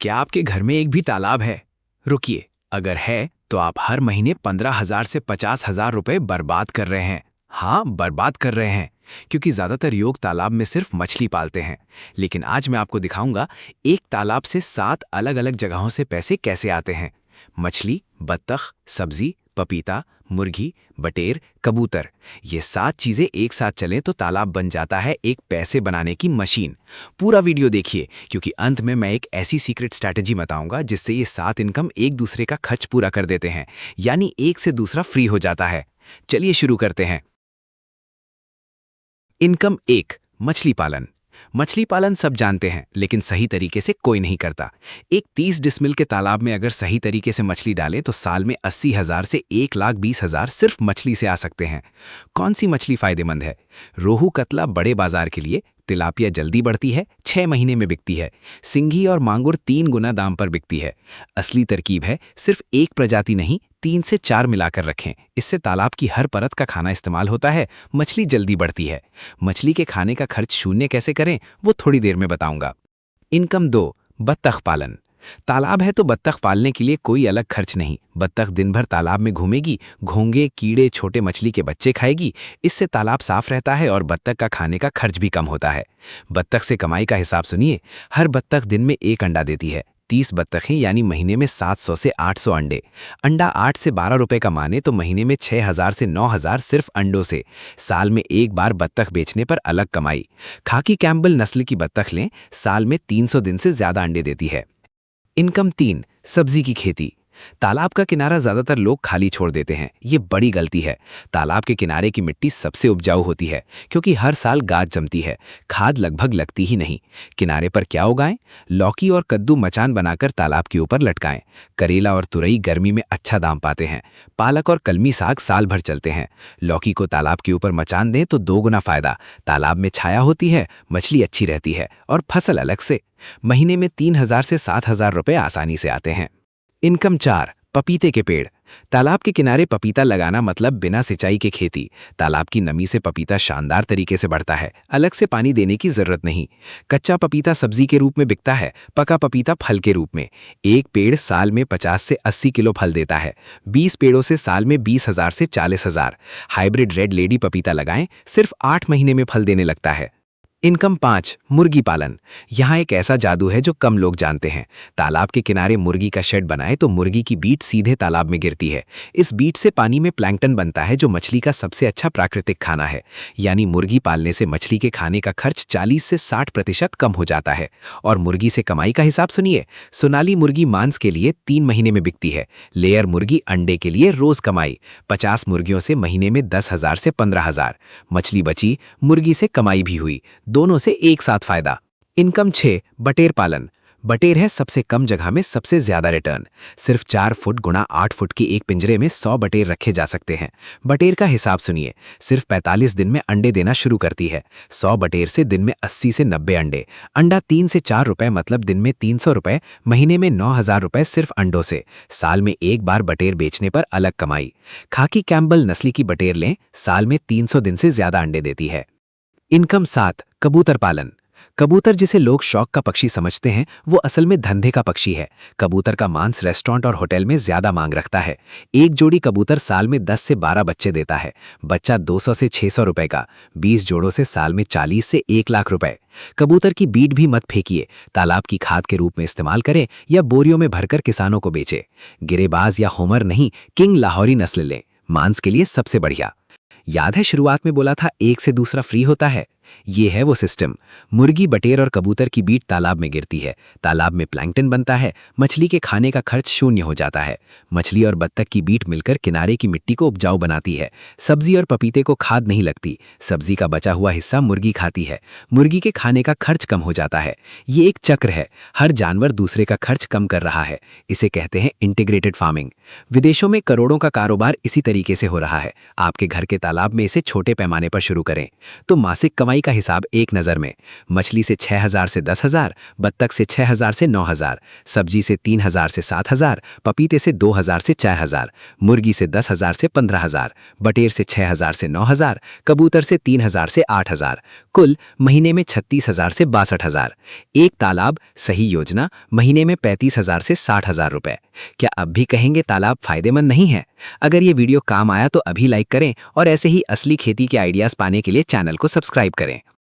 क्या आपके घर में एक भी तालाब है? रुकिए, अगर है तो आप हर महीने 15,000 से 50,000 रुपए बर्बाद कर रहे हैं। हाँ, बर्बाद कर रहे हैं, क्योंकि ज्यादातर लोग तालाब में सिर्फ मछली पालते हैं। लेकिन आज मैं आपको दिखाऊंगा एक तालाब से 7 अलग-अलग जगहों से पैसे कैसे आते हैं। मछली, बत्तख, सब्जी, पपीता, मुर्गी, बटेर, कबूतर, ये 7 चीजें एक साथ चलें तो तालाब बन जाता है एक पैसे बनाने की मशीन। पूरा वीडियो देखिए, क्योंकि अंत में मैं एक ऐसी सीक्रेट स्ट्रैटेजी बताऊंगा जिससे ये 7 इनकम एक दूसरे का खर्च पूरा कर देते हैं, यानी एक से दूसरा फ्री हो जाता है। चलिए शुरू करते हैं। इनकम 1, मछली पालन। मछली पालन सब जानते हैं, लेकिन सही तरीके से कोई नहीं करता। एक 30 डिसमिल के तालाब में अगर सही तरीके से मछली डालें तो साल में 80,000 से 1,20,000 सिर्फ मछली से आ सकते हैं। कौन सी मछली फायदेमंद है? रोहू कतला बड़े बाजार के लिए, तिलापिया जल्दी बढ़ती है, 6 महीने में बिकती है। सिंघी और मांगुर 3 गुना दाम पर बिकती है। असली तरकीब है सिर्फ एक प्रजाति नहीं, 3 से 4 मिलाकर रखें। इससे तालाब की हर परत का खाना इस्तेमाल होता है, मछली जल्दी बढ़ती है। मछली के खाने का खर्च शून्य कैसे करें, वो थोड़ी देर में बताऊंगा। इनकम 2, बत्तख पालन। तालाब है तो बत्तख पालने के लिए कोई अलग खर्च नहीं। बत्तख दिन भर तालाब में घूमेगी, घोंगे, कीड़े, छोटे मछली के बच्चे खाएगी। इससे तालाब साफ रहता है और बत्तख का खाने का खर्च भी कम होता है। बत्तख से कमाई का हिसाब सुनिए। हर बत्तख दिन में 1 अंडा देती है। 30 बत्तखें यानी महीने में 700 से 800 अंडे। अंडा 8 से 12 रुपए का माने तो महीने में 6,000 से 9,000 सिर्फ अंडों से। साल में एक बार बत्तख बेचने पर अलग कमाई। खाकी कैम्बल नस्ल की बत्तख लें, साल में 300 दिन से ज्यादा अंडे देती है। इनकम 3, सब्जी की खेती। तालाब का किनारा ज्यादातर लोग खाली छोड़ देते हैं, ये बड़ी गलती है। तालाब के किनारे की मिट्टी सबसे उपजाऊ होती है, क्योंकि हर साल गाद जमती है, खाद लगभग लगती ही नहीं। किनारे पर क्या उगाएं? लौकी और कद्दू मचान बनाकर तालाब के ऊपर लटकाएं। करेला और तुरई गर्मी में अच्छा दाम पाते हैं। पालक और कलमी साग साल भर चलते हैं। लौकी को तालाब के ऊपर मचान दें तो 2 गुना फायदा। तालाब में छाया होती है, मछली अच्छी रहती है और फसल अलग से। महीने में 3,000 से 7,000 रुपए आसानी से आते हैं। इनकम 4, पपीते के पेड़। तालाब के किनारे पपीता लगाना मतलब बिना सिंचाई के खेती। तालाब की नमी से पपीता शानदार तरीके से बढ़ता है, अलग से पानी देने की जरूरत नहीं। कच्चा पपीता सब्जी के रूप में बिकता है, पका पपीता फल के रूप में। एक पेड़ साल में 50 से 80 किलो फल देता है। 20 पेड़ों से साल में 20,000 से 40,000। हाइब्रिड रेड लेडी पपीता लगाएं, सिर्फ 8 महीने में फल देने लगता है। इनकम 5, मुर्गी पालन। यहाँ एक ऐसा जादू है जो कम लोग जानते हैं। तालाब के किनारे मुर्गी का शेड बनाए तो मुर्गी की बीट सीधे तालाब में गिरती है। इस बीट से पानी में प्लैंकटन बनता है, जो मछली का सबसे अच्छा प्राकृतिक खाना है। यानी मुर्गी पालने से मछली के खाने का खर्च 40 से 60% कम हो जाता है। और मुर्गी से कमाई का हिसाब सुनिए। सोनाली मुर्गी मांस के लिए 3 महीने में बिकती है। लेयर मुर्गी अंडे के लिए रोज कमाई। 50 मुर्गियों से महीने में 10,000 से 15,000। मछली बची, मुर्गी से कमाई भी हुई, दोनों से एक साथ फायदा। इनकम 6, बटेर पालन। बटेर है सबसे कम जगह में सबसे ज्यादा रिटर्न। सिर्फ 4 फुट गुणा 8 फुट की एक पिंजरे में 100 बटेर रखे जा सकते हैं। बटेर का हिसाब सुनिए। सिर्फ 45 दिन में अंडे देना शुरू करती है। 100 बटेर से दिन में 80 से 90 अंडे। अंडा 3 से 4 रुपए मतलब दिन में 300 रुपए, महीने में 9,000 रुपए सिर्फ अंडों से। साल में एक बार बटेर बेचने पर अलग कमाई। खाकी कैम्बल नस्ली की बटेर लें, साल में 300 दिन से ज्यादा अंडे देती है। इनकम 7, कबूतर पालन। कबूतर जिसे लोग शौक का पक्षी समझते हैं, वो असल में धंधे का पक्षी है। कबूतर का मांस रेस्टोरेंट और होटल में ज्यादा मांग रखता है। एक जोड़ी कबूतर साल में 10 से 12 बच्चे देता है। बच्चा 200 से 600 रुपए का। 20 जोड़ों से साल में 40 से 1 लाख रुपए। कबूतर की बीट भी मत फेंकिए, तालाब की खाद के रूप में इस्तेमाल करें या बोरियों में भरकर किसानों को बेचे। गिरेबाज या होमर नहीं, किंग लाहौरी नस्ल लें, मांस के लिए सबसे बढ़िया। याद है शुरुआत में बोला था एक से दूसरा फ्री होता है? ये है वो सिस्टम। मुर्गी, बटेर और कबूतर की बीट तालाब में गिरती है। तालाब में प्लैंकटन बनता है, मछली के खाने का खर्च शून्य हो जाता है। मछली और बत्तख की बीट मिलकर किनारे की मिट्टी को उपजाऊ बनाती है। सब्जी और पपीते को खाद नहीं लगती। सब्जी का बचा हुआ हिस्सा मुर्गी खाती है। मुर्गी के खाने का खर्च कम हो जाता है। ये एक चक्र है, हर जानवर दूसरे का खर्च कम कर रहा है। इसे कहते हैं इंटीग्रेटेड फार्मिंग। विदेशों में करोड़ों का कारोबार इसी तरीके से हो रहा है। आपके घर के तालाब में इसे छोटे पैमाने पर शुरू करें तो मासिक कमाई कमाई का हिसाब एक नज़र में। मछली से 6,000 से 10,000, बत्तख से 6,000 से 9,000, सब्जी से 3,000 से 7,000, पपीते से 2,000 से 4,000, मुर्गी से 10,000 से 15,000, बटेर से 6,000 से 9,000, कबूतर से 3,000 से 8,000, कुल महीने में 36,000 से 62,000। एक तालाब सही योजना महीने में 35,000 से 60,000 रुपए। क्या अब भी कहेंगे तालाब फायदेमंद नहीं है? अगर ये वीडियो काम आया तो अभी लाइक करें और ऐसे ही असली खेती के आइडियाज पाने के लिए चैनल को सब्सक्राइब करें।